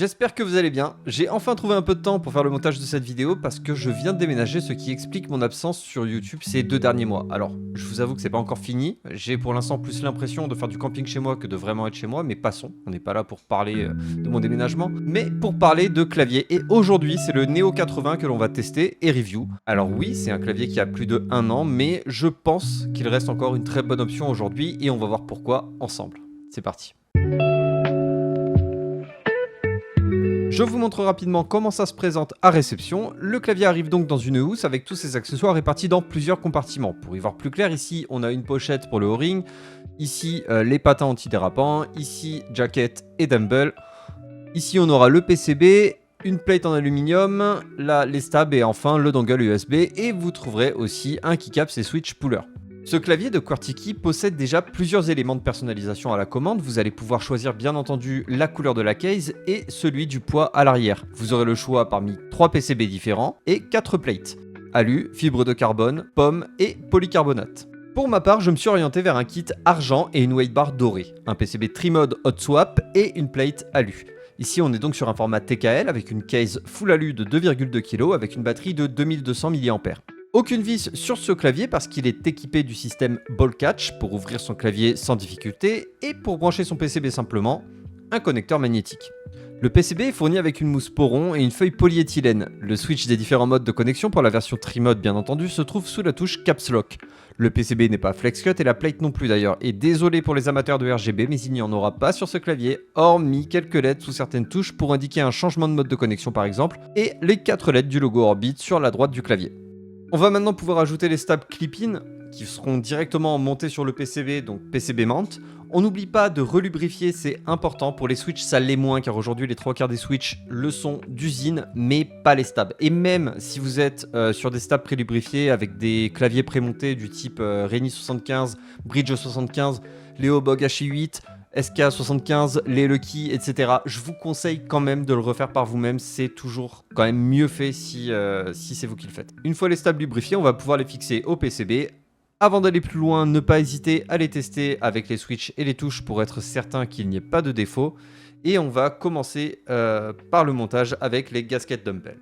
J'espère que vous allez bien. J'ai enfin trouvé un peu de temps pour faire le montage de cette vidéo parce que je viens de déménager, ce qui explique mon absence sur YouTube ces 2 derniers mois. Alors, je vous avoue que c'est pas encore fini. J'ai pour l'instant plus l'impression de faire du camping chez moi que de vraiment être chez moi, mais passons. On n'est pas là pour parler de mon déménagement, mais pour parler de clavier. Et aujourd'hui, c'est le Neo 80 que l'on va tester et review. Alors oui, c'est un clavier qui a plus de 1 an, mais je pense qu'il reste encore une très bonne option aujourd'hui et on va voir pourquoi ensemble. C'est parti. Je vous montre rapidement comment ça se présente à réception. Le clavier arrive donc dans une housse avec tous ses accessoires répartis dans plusieurs compartiments. Pour y voir plus clair, ici on a une pochette pour le O-ring, ici les patins antidérapants, ici jacket et dumbbell. Ici on aura le PCB, une plate en aluminium, là les stabs et enfin le dongle USB, et vous trouverez aussi un keycaps et switch puller. Ce clavier de QWERTY possède déjà plusieurs éléments de personnalisation à la commande. Vous allez pouvoir choisir bien entendu la couleur de la case et celui du poids à l'arrière. Vous aurez le choix parmi 3 PCB différents et 4 plates: alu, fibre de carbone, pomme et polycarbonate. Pour ma part, je me suis orienté vers un kit argent et une weight bar dorée, un PCB Trimode Hot Swap et une plate alu. Ici, on est donc sur un format TKL avec une case full alu de 2,2 kg avec une batterie de 2200 mAh. Aucune vis sur ce clavier parce qu'il est équipé du système Ball Catch pour ouvrir son clavier sans difficulté et pour brancher son PCB simplement, un connecteur magnétique. Le PCB est fourni avec une mousse poron et une feuille polyéthylène. Le switch des différents modes de connexion pour la version Trimode bien entendu se trouve sous la touche Caps Lock. Le PCB n'est pas FlexCut et la plate non plus d'ailleurs, et désolé pour les amateurs de RGB mais il n'y en aura pas sur ce clavier, hormis quelques LED sous certaines touches pour indiquer un changement de mode de connexion par exemple, et les 4 LED du logo Orbit sur la droite du clavier. On va maintenant pouvoir ajouter les stabs clip-in qui seront directement montés sur le PCB, donc PCB mount. On n'oublie pas de relubrifier, c'est important. Pour les switches, ça l'est moins car aujourd'hui les 3/4 des switches le sont d'usine, mais pas les stabs. Et même si vous êtes sur des stabs prélubrifiés avec des claviers prémontés du type Reni 75, Bridge 75, Leobog HI8, SK75, les Lucky, etc. Je vous conseille quand même de le refaire par vous-même, c'est toujours quand même mieux fait si c'est vous qui le faites. Une fois les stabs lubrifiés, on va pouvoir les fixer au PCB. Avant d'aller plus loin, ne pas hésiter à les tester avec les switches et les touches pour être certain qu'il n'y ait pas de défaut. Et on va commencer par le montage avec les gaskets dumbbell.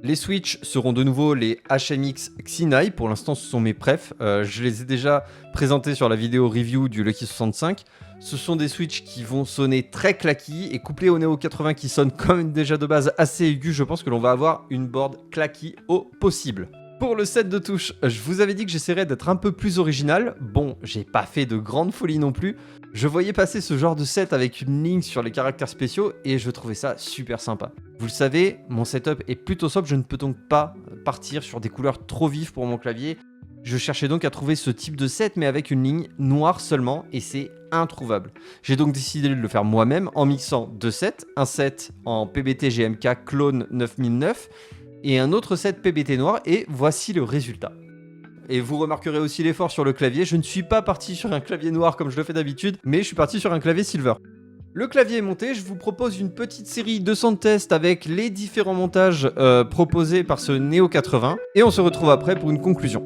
Les switches seront de nouveau les HMX Xinai, pour l'instant ce sont mes prefs, je les ai déjà présentés sur la vidéo review du Lucky 65. Ce sont des switches qui vont sonner très claquis et couplés au Neo 80 qui sonne quand même déjà de base assez aigu, je pense que l'on va avoir une board claquis au possible. Pour le set de touches, je vous avais dit que j'essaierais d'être un peu plus original. Bon, j'ai pas fait de grande folie non plus. Je voyais passer ce genre de set avec une ligne sur les caractères spéciaux et je trouvais ça super sympa. Vous le savez, mon setup est plutôt sobre, je ne peux donc pas partir sur des couleurs trop vives pour mon clavier. Je cherchais donc à trouver ce type de set mais avec une ligne noire seulement et c'est introuvable. J'ai donc décidé de le faire moi-même en mixant 2 sets, un set en PBT GMK Clone 9009 et un autre set PBT noir, et voici le résultat. Et vous remarquerez aussi l'effort sur le clavier, je ne suis pas parti sur un clavier noir comme je le fais d'habitude, mais je suis parti sur un clavier silver. Le clavier est monté, je vous propose une petite série de sound tests avec les différents montages proposés par ce Neo 80, et on se retrouve après pour une conclusion.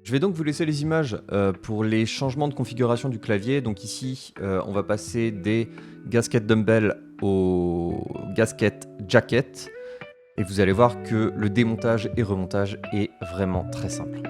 Je vais donc vous laisser les images pour les changements de configuration du clavier. Donc ici, on va passer des gaskets dumbbell aux gaskets jacket. Et vous allez voir que le démontage et remontage est vraiment très simple.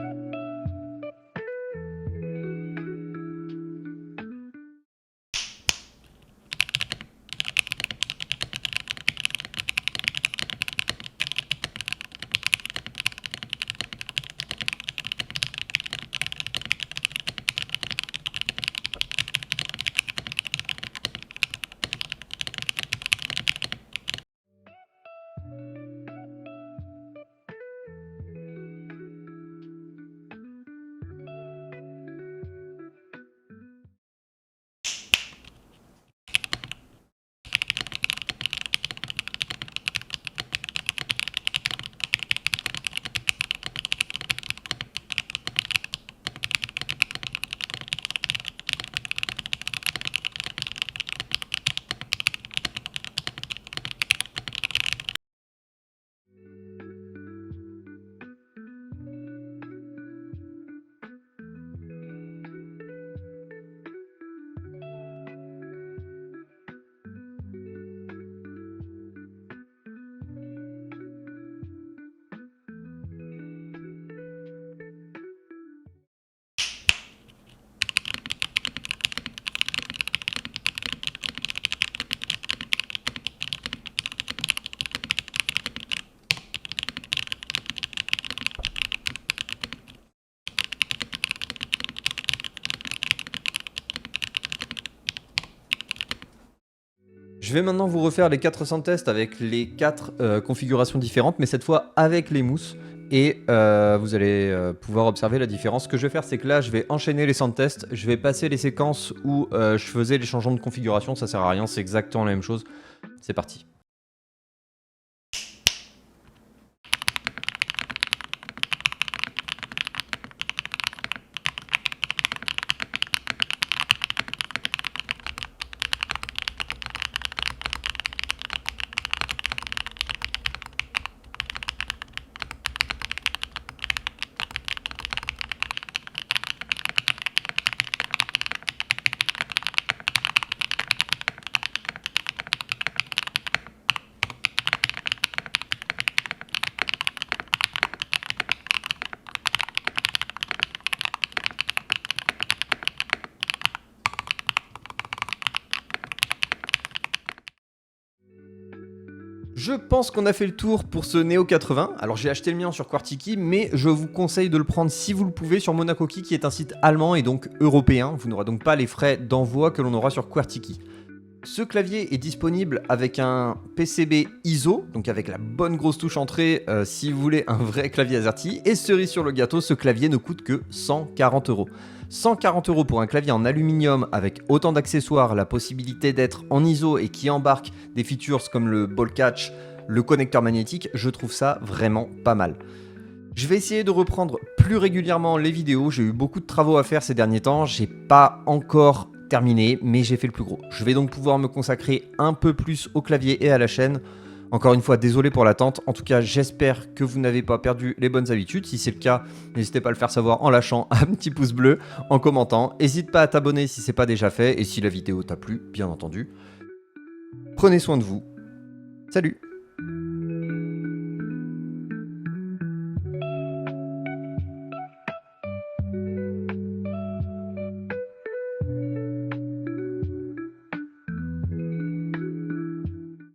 Je vais maintenant vous refaire les 400 tests avec les 4 configurations différentes, mais cette fois avec les mousses. Et vous allez pouvoir observer la différence. Ce que je vais faire, c'est que là, je vais enchaîner les sound tests. Je vais passer les séquences où je faisais les changements de configuration. Ça sert à rien, c'est exactement la même chose. C'est parti. Je pense qu'on a fait le tour pour ce Neo 80. Alors j'ai acheté le mien sur Quartiki, mais je vous conseille de le prendre si vous le pouvez sur Monacoki, qui est un site allemand et donc européen. Vous n'aurez donc pas les frais d'envoi que l'on aura sur Quartiki. Ce clavier est disponible avec un PCB ISO, donc avec la bonne grosse touche entrée si vous voulez un vrai clavier AZERTY. Et cerise sur le gâteau, ce clavier ne coûte que 140 €. 140 € pour un clavier en aluminium avec autant d'accessoires, la possibilité d'être en ISO et qui embarque des features comme le ball catch, le connecteur magnétique, je trouve ça vraiment pas mal. Je vais essayer de reprendre plus régulièrement les vidéos, j'ai eu beaucoup de travaux à faire ces derniers temps, j'ai pas encore terminé, mais j'ai fait le plus gros. Je vais donc pouvoir me consacrer un peu plus au clavier et à la chaîne. Encore une fois, désolé pour l'attente. En tout cas, j'espère que vous n'avez pas perdu les bonnes habitudes. Si c'est le cas, n'hésitez pas à le faire savoir en lâchant un petit pouce bleu, en commentant. N'hésite pas à t'abonner si c'est pas déjà fait et si la vidéo t'a plu, bien entendu. Prenez soin de vous. Salut!